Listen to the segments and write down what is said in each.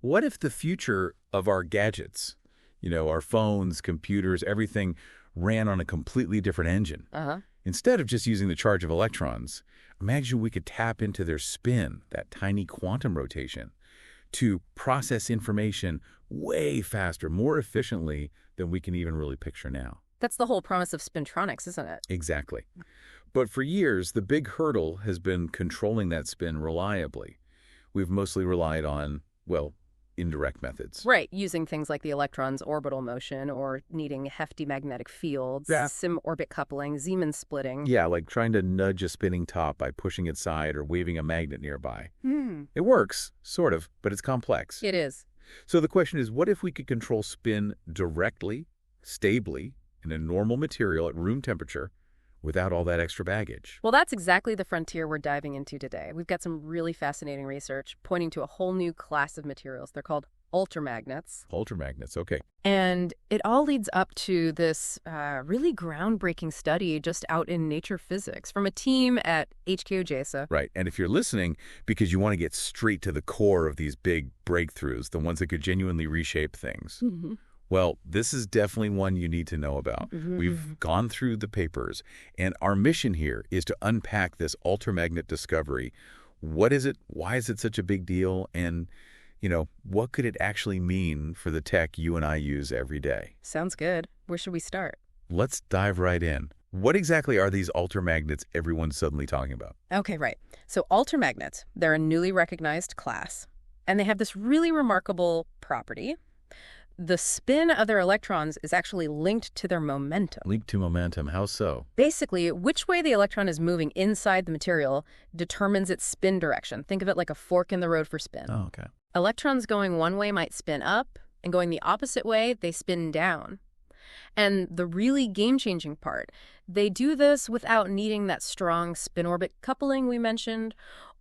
What if the future of our gadgets, our phones, computers, everything ran on a completely different engine? Instead of just using the charge of electrons, imagine we could tap into their spin, that tiny quantum rotation, to process information way faster, more efficiently than we can even really picture now. That's the whole promise of Spintronics, isn't it? Exactly. But for years, the big hurdle has been controlling that spin reliably. We've mostly relied on, well, indirect methods. Right, using things like the electron's orbital motion or needing hefty magnetic fields, sim-orbit coupling, Zeeman splitting. Yeah, like trying to nudge a spinning top by pushing it aside or waving a magnet nearby. It works, sort of, but it's complex. It is. So the question is, what if we could control spin directly, stably, in a normal material at room temperature, without all that extra baggage? Well, that's exactly the frontier we're diving into today. We've got some really fascinating research pointing to a whole new class of materials. They're called altermagnets. Altermagnets, okay. And it all leads up to this really groundbreaking study just out in Nature Physics from a team at HKUST. Right, and if you're listening because you want to get straight to the core of these big breakthroughs, the ones that could genuinely reshape things, well, this is definitely one you need to know about. We've gone through the papers, and our mission here is to unpack this altermagnet discovery. What is it? Why is it such a big deal? And, what could it actually mean for the tech you and I use every day? Sounds good. Where should we start? Let's dive right in. What exactly are these altermagnets everyone's suddenly talking about? Okay, right. So altermagnets, they're a newly recognized class, and they have this really remarkable property. The spin of their electrons is actually linked to their momentum. Linked to momentum. How so? Basically, which way the electron is moving inside the material determines its spin direction. Think of it like a fork in the road for spin. Oh, okay. Electrons going one way might spin up, and going the opposite way, they spin down. And the really game-changing part, they do this without needing that strong spin-orbit coupling we mentioned,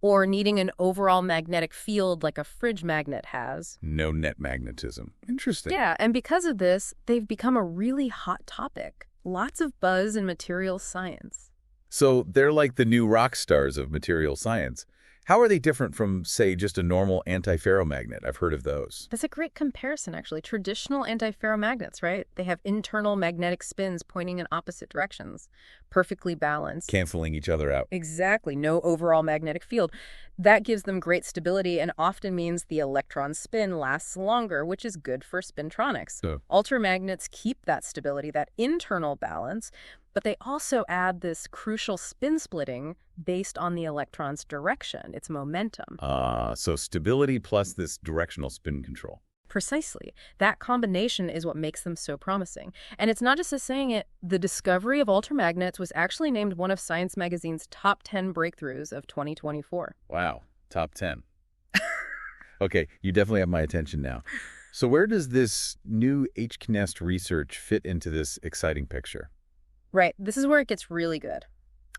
or needing an overall magnetic field like a fridge magnet has. No net magnetism. Interesting. Yeah, and because of this, they've become a really hot topic. Lots of buzz in materials science. So they're like the new rock stars of material science. How are they different from, say, just a normal antiferromagnet? I've heard of those. That's a great comparison, actually. Traditional antiferromagnets, right? They have internal magnetic spins pointing in opposite directions, perfectly balanced. Canceling each other out. Exactly. No overall magnetic field. That gives them great stability and often means the electron spin lasts longer, which is good for spintronics. Altermagnets keep that stability, that internal balance, but they also add this crucial spin splitting based on the electron's direction, its momentum. So stability plus this directional spin control. Precisely. That combination is what makes them so promising. And it's not just us saying it. The discovery of altermagnets was actually named one of Science Magazine's top 10 breakthroughs of 2024. Wow. Top 10. Okay, you definitely have my attention now. So where does this new HKUST research fit into this exciting picture? Right. This is where it gets really good.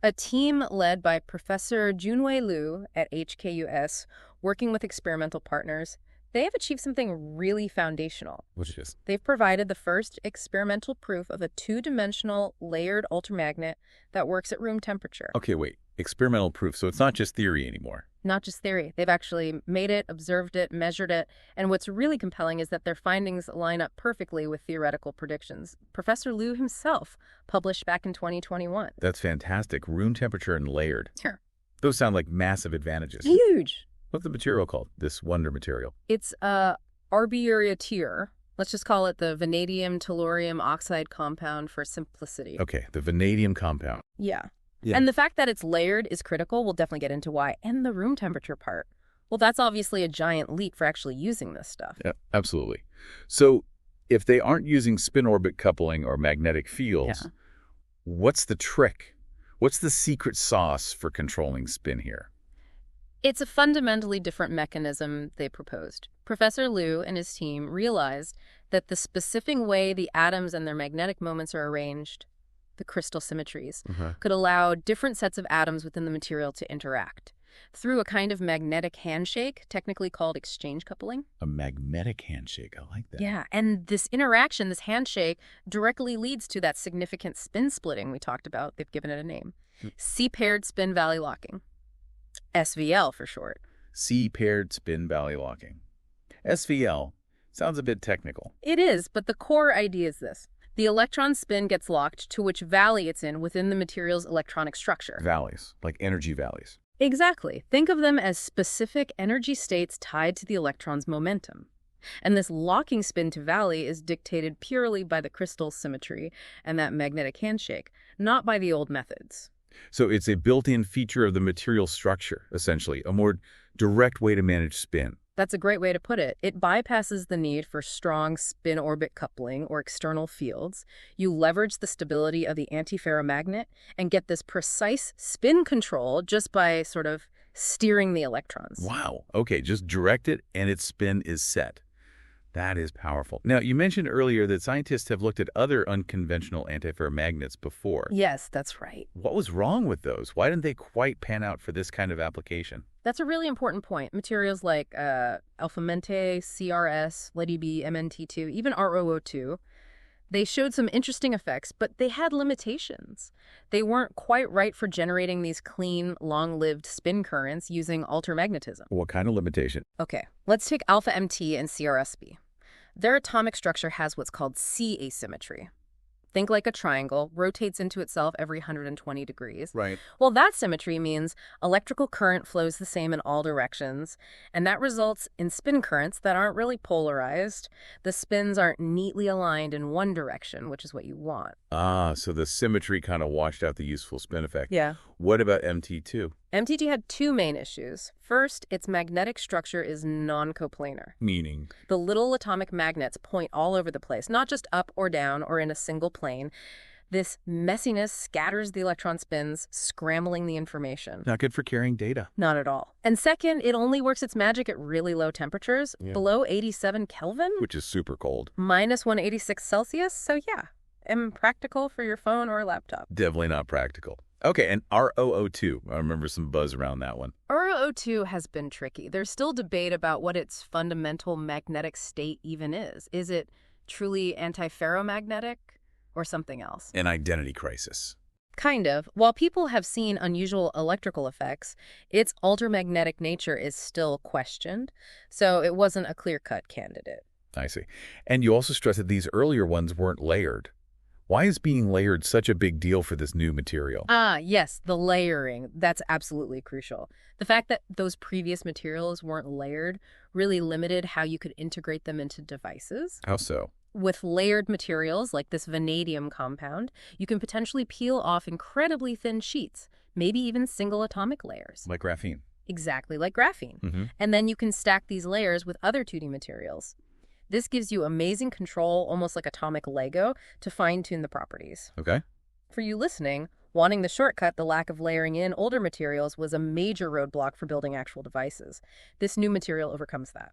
A team led by Professor Junwei Liu at HKUST, working with experimental partners, they have achieved something really foundational. Which is? They've provided the first experimental proof of a two-dimensional layered altermagnet that works at room temperature. Okay, wait. Experimental proof, so it's not just theory anymore. Not just theory. They've actually made it, observed it, measured it, and what's really compelling is that their findings line up perfectly with theoretical predictions. Professor Liu himself published back in 2021. That's fantastic. Room temperature and layered. Sure. Those sound like massive advantages. Huge. What's the material called, this wonder material? It's arbiuratir. Let's just call it the vanadium tellurium oxide compound for simplicity. Okay, the vanadium compound. Yeah. And the fact that it's layered is critical. We'll definitely get into why. And the room temperature part. Well, that's obviously a giant leap for actually using this stuff. Yeah, absolutely. So if they aren't using spin-orbit coupling or magnetic fields, what's the trick? What's the secret sauce for controlling spin here? It's a fundamentally different mechanism they proposed. Professor Liu and his team realized that the specific way the atoms and their magnetic moments are arranged, the crystal symmetries, could allow different sets of atoms within the material to interact through a kind of magnetic handshake, technically called exchange coupling. A magnetic handshake. I like that. Yeah, and this interaction, this handshake, directly leads to that significant spin splitting we talked about. They've given it a name. C-paired spin valley locking. SVL for short. C-paired spin valley locking. SVL. Sounds a bit technical. It is, but the core idea is this. The electron spin gets locked to which valley it's in within the material's electronic structure. Valleys, like energy valleys. Exactly. Think of them as specific energy states tied to the electron's momentum. And this locking spin to valley is dictated purely by the crystal symmetry and that magnetic handshake, not by the old methods. So it's a built-in feature of the material structure, essentially, a more direct way to manage spin. That's a great way to put it. It bypasses the need for strong spin-orbit coupling or external fields. You leverage the stability of the antiferromagnet and get this precise spin control just by sort of steering the electrons. Wow. Okay, just direct it and its spin is set. That is powerful. Now, you mentioned earlier that scientists have looked at other unconventional antiferromagnets before. Yes, that's right. What was wrong with those? Why didn't they quite pan out for this kind of application? That's a really important point. Materials like Altermagnet, CRS, LEDB, MNT2, even ROO2, they showed some interesting effects, but they had limitations. They weren't quite right for generating these clean, long-lived spin currents using altermagnetism. What kind of limitation? Okay, let's take alpha MT and CRSB. Their atomic structure has what's called C asymmetry. Think like a triangle, rotates into itself every 120 degrees. Right. Well, that symmetry means electrical current flows the same in all directions, and that results in spin currents that aren't really polarized. The spins aren't neatly aligned in one direction, which is what you want. Ah, so the symmetry kind of washed out the useful spin effect. Yeah. What about MT2? MT2 had two main issues. First, its magnetic structure is non-coplanar. Meaning? The little atomic magnets point all over the place, not just up or down or in a single plane. This messiness scatters the electron spins, scrambling the information. Not good for carrying data. Not at all. And second, it only works its magic at really low temperatures, below 87 Kelvin. Which is super cold. Minus 186 Celsius, so yeah, impractical for your phone or laptop. Definitely not practical. Okay, and ROO2. I remember some buzz around that one. ROO2 has been tricky. There's still debate about what its fundamental magnetic state even is. Is it truly antiferromagnetic or something else? An identity crisis. Kind of. While people have seen unusual electrical effects, its altermagnetic nature is still questioned, so it wasn't a clear-cut candidate. I see. And you also stressed that these earlier ones weren't layered. Why is being layered such a big deal for this new material? Yes, the layering. That's absolutely crucial. The fact that those previous materials weren't layered really limited how you could integrate them into devices. How so? With layered materials like this vanadium compound, you can potentially peel off incredibly thin sheets, maybe even single atomic layers. Like graphene. Exactly like graphene. And then you can stack these layers with other 2D materials. This gives you amazing control, almost like atomic Lego, to fine-tune the properties. Okay. For you listening, wanting the shortcut, the lack of layering in older materials was a major roadblock for building actual devices. This new material overcomes that.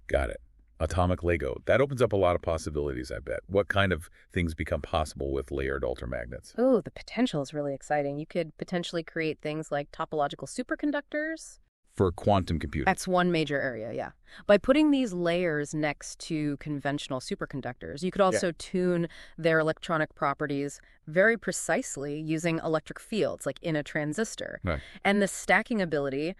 Got it. Atomic Lego. That opens up a lot of possibilities, I bet. What kind of things become possible with layered altermagnets? Oh, the potential is really exciting. You could potentially create things like topological superconductors. For quantum computing. That's one major area, yeah. By putting these layers next to conventional superconductors, you could also tune their electronic properties very precisely using electric fields, like in a transistor. Right. And the stacking ability,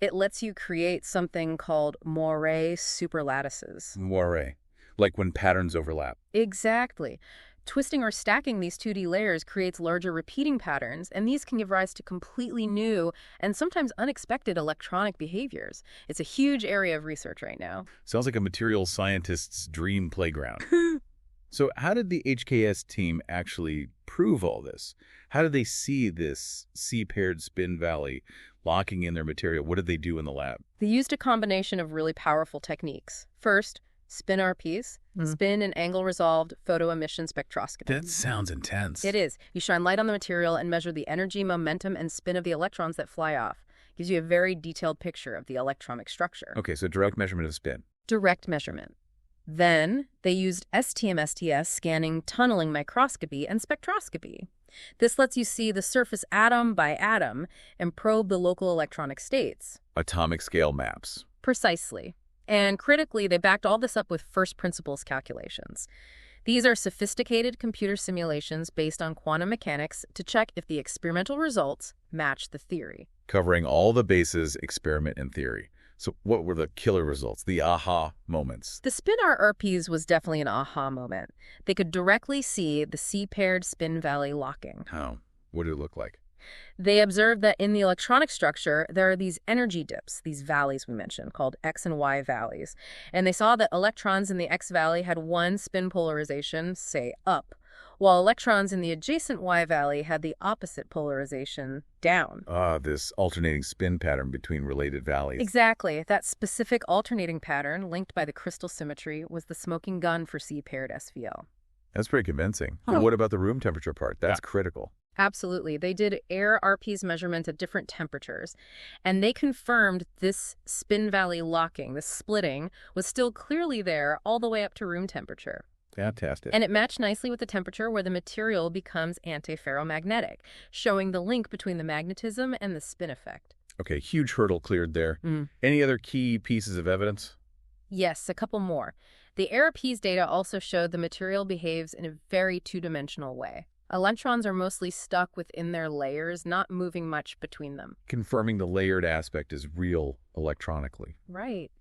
it lets you create something called moire superlattices. Moire. Like when patterns overlap. Exactly. Twisting or stacking these 2D layers creates larger repeating patterns, and these can give rise to completely new and sometimes unexpected electronic behaviors. It's a huge area of research right now. Sounds like a materials scientist's dream playground. So how did the HKUST team actually prove all this? How did they see this C-paired spin valley locking in their material? What did they do in the lab? They used a combination of really powerful techniques. First, spin RPs, spin and angle resolved photo emission spectroscopy. That sounds intense. It is. You shine light on the material and measure the energy, momentum, and spin of the electrons that fly off. Gives you a very detailed picture of the electronic structure. Okay, so direct measurement of spin. Direct measurement. Then they used STM-STS scanning, tunneling microscopy, and spectroscopy. This lets you see the surface atom by atom and probe the local electronic states. Atomic scale maps. Precisely. And critically, they backed all this up with first principles calculations. These are sophisticated computer simulations based on quantum mechanics to check if the experimental results match the theory. Covering all the bases, experiment and theory. So what were the killer results, the aha moments? The spin RRPs was definitely an aha moment. They could directly see the C-paired spin valley locking. How? What did it look like? They observed that in the electronic structure, there are these energy dips, these valleys we mentioned, called X and Y valleys. And they saw that electrons in the X valley had one spin polarization, say, up, while electrons in the adjacent Y valley had the opposite polarization, down. This alternating spin pattern between related valleys. Exactly. That specific alternating pattern, linked by the crystal symmetry, was the smoking gun for C-paired SVL. That's pretty convincing. But what about the room temperature part? That's critical. Absolutely. They did air RPs measurements at different temperatures, and they confirmed this spin valley locking, this splitting, was still clearly there all the way up to room temperature. Fantastic. And it matched nicely with the temperature where the material becomes antiferromagnetic, showing the link between the magnetism and the spin effect. Okay, huge hurdle cleared there. Any other key pieces of evidence? Yes, a couple more. The AirP's data also showed the material behaves in a very two-dimensional way. Electrons are mostly stuck within their layers, not moving much between them. Confirming the layered aspect is real electronically. Right.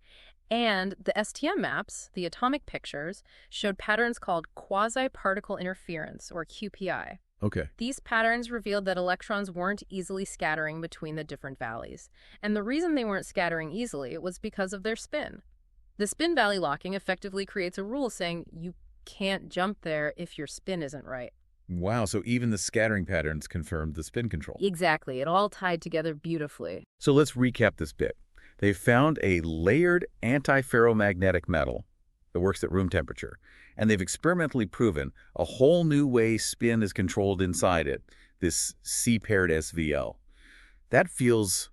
And the STM maps, the atomic pictures, showed patterns called quasi-particle interference, or QPI. Okay. These patterns revealed that electrons weren't easily scattering between the different valleys. And the reason they weren't scattering easily was because of their spin. The spin valley locking effectively creates a rule saying you can't jump there if your spin isn't right. Wow, so even the scattering patterns confirmed the spin control. Exactly. It all tied together beautifully. So let's recap this bit. They found a layered antiferromagnetic metal that works at room temperature, and they've experimentally proven a whole new way spin is controlled inside it, this C-paired SVL. That feels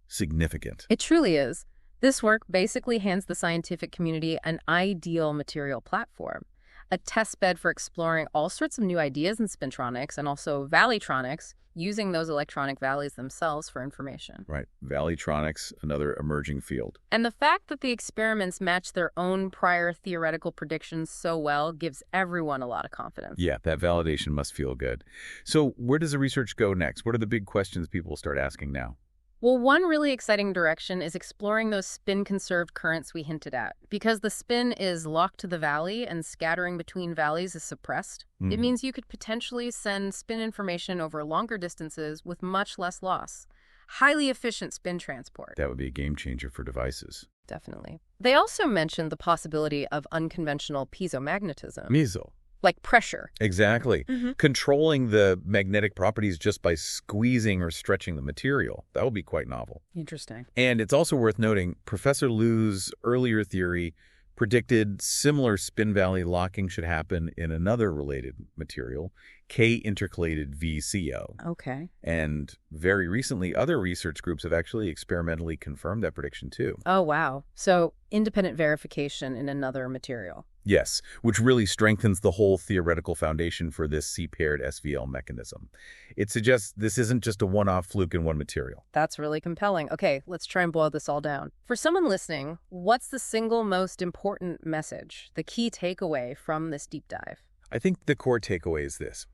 significant. It truly is. This work basically hands the scientific community an ideal material platform, a test bed for exploring all sorts of new ideas in spintronics and also valleytronics, using those electronic valleys themselves for information. Right. Valleytronics, another emerging field. And the fact that the experiments match their own prior theoretical predictions so well gives everyone a lot of confidence. Yeah, that validation must feel good. So where does the research go next? What are the big questions people will start asking now? Well, one really exciting direction is exploring those spin-conserved currents we hinted at. Because the spin is locked to the valley and scattering between valleys is suppressed, it means you could potentially send spin information over longer distances with much less loss. Highly efficient spin transport. That would be a game changer for devices. Definitely. They also mentioned the possibility of unconventional piezomagnetism. Meso. Like pressure. Exactly. Controlling the magnetic properties just by squeezing or stretching the material. That would be quite novel. Interesting. And it's also worth noting, Professor Liu's earlier theory predicted similar spin valley locking should happen in another related material, K-intercalated VCO. Okay. And very recently, other research groups have actually experimentally confirmed that prediction too. Oh, wow. So independent verification in another material. Yes, which really strengthens the whole theoretical foundation for this C-paired SVL mechanism. It suggests this isn't just a one-off fluke in one material. That's really compelling. Okay, let's try and boil this all down. For someone listening, what's the single most important message, the key takeaway from this deep dive? I think the core takeaway is this.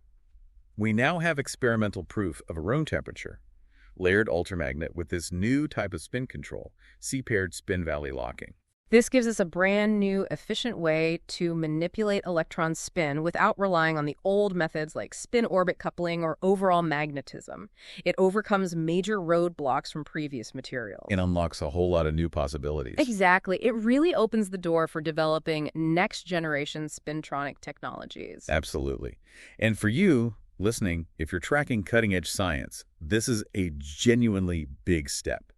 We now have experimental proof of a room temperature, layered altermagnet with this new type of spin control, C-paired spin valley locking. This gives us a brand new, efficient way to manipulate electron spin without relying on the old methods like spin-orbit coupling or overall magnetism. It overcomes major roadblocks from previous materials. It unlocks a whole lot of new possibilities. Exactly. It really opens the door for developing next-generation spintronic technologies. Absolutely. And for you, listening, if you're tracking cutting-edge science, this is a genuinely big step.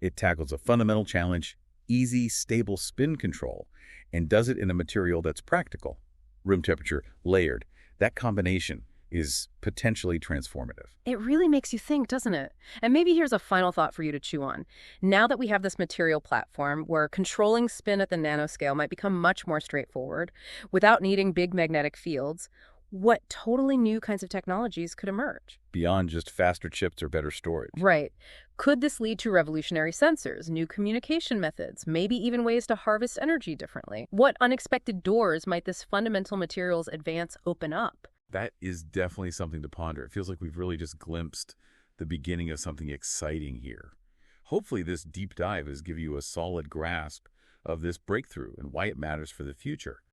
It tackles a fundamental challenge, easy, stable spin control, and does it in a material that's practical. Room temperature, layered. That combination is potentially transformative. It really makes you think, doesn't it? And maybe here's a final thought for you to chew on. Now that we have this material platform where controlling spin at the nanoscale might become much more straightforward without needing big magnetic fields, what totally new kinds of technologies could emerge? Beyond just faster chips or better storage. Right. Could this lead to revolutionary sensors, new communication methods, maybe even ways to harvest energy differently? What unexpected doors might this fundamental materials advance open up? That is definitely something to ponder. It feels like we've really just glimpsed the beginning of something exciting here. Hopefully this deep dive has given you a solid grasp of this breakthrough and why it matters for the future.